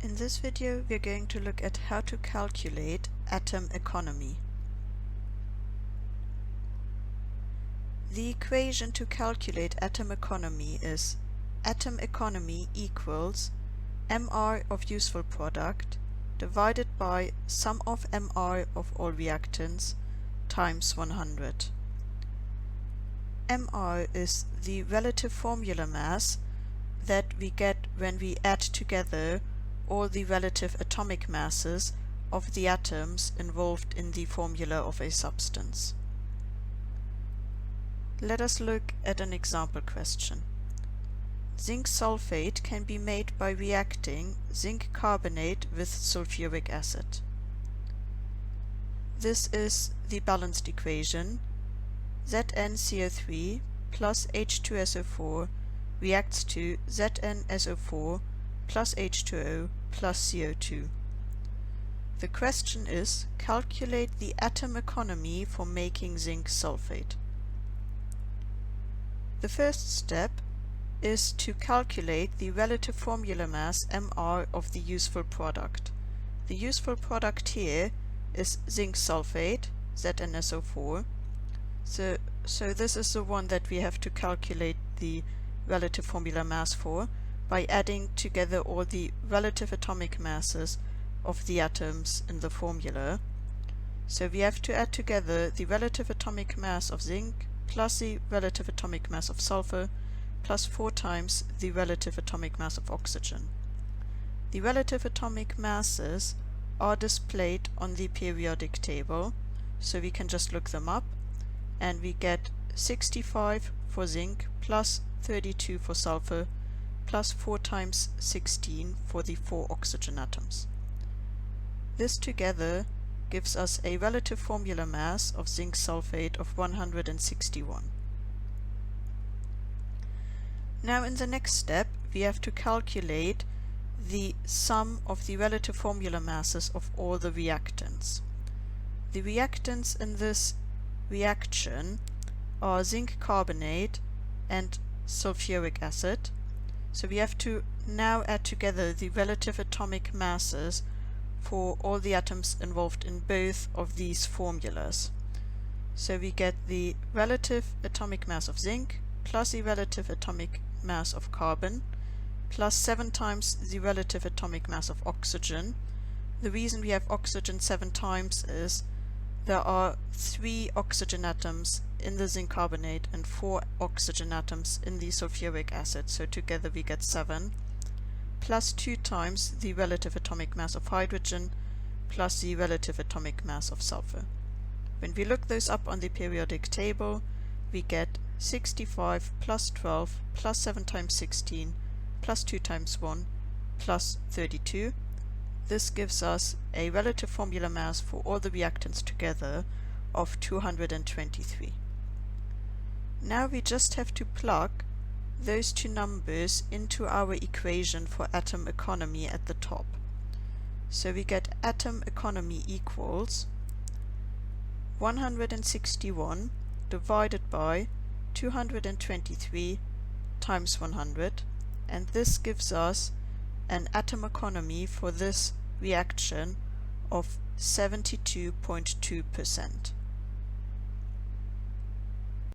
In this video we are going to look at how to calculate atom economy. The equation to calculate atom economy is atom economy equals MR of useful product divided by sum of MR of all reactants times 100. MR is the relative formula mass that we get when we add together all the relative atomic masses of the atoms involved in the formula of a substance. Let us look at an example question. Zinc sulfate can be made by reacting zinc carbonate with sulfuric acid. This is the balanced equation. ZnCO3 plus H2SO4 reacts to ZnSO4 plus H2O plus CO2. The question is, calculate the atom economy for making zinc sulfate. The first step is to calculate the relative formula mass MR of the useful product. The useful product here is zinc sulfate, ZnSO4. So this is the one that we have to calculate the relative formula mass for by adding together all the relative atomic masses of the atoms in the formula. So we have to add together the relative atomic mass of zinc plus the relative atomic mass of sulfur plus 4 times the relative atomic mass of oxygen. The relative atomic masses are displayed on the periodic table, so we can just look them up, and we get 65 for zinc plus 32 for sulfur plus 4 times 16 for the 4 oxygen atoms. This together gives us a relative formula mass of zinc sulfate of 161. Now in the next step we have to calculate the sum of the relative formula masses of all the reactants. The reactants in this reaction are zinc carbonate and sulfuric acid. So we have to now add together the relative atomic masses for all the atoms involved in both of these formulas. So we get the relative atomic mass of zinc plus the relative atomic mass of carbon plus 7 times the relative atomic mass of oxygen. The reason we have oxygen 7 times is there are 3 oxygen atoms in the zinc carbonate and 4 oxygen atoms in the sulfuric acid, so together we get 7, plus 2 times the relative atomic mass of hydrogen plus the relative atomic mass of sulfur. When we look those up on the periodic table, we get 65 plus 12 plus 7 times 16 plus 2 times 1 plus 32. This gives us a relative formula mass for all the reactants together of 223. Now we just have to plug those two numbers into our equation for atom economy at the top. So we get atom economy equals 161 divided by 223 times 100, and this gives us an atom economy for this reaction of 72.2%.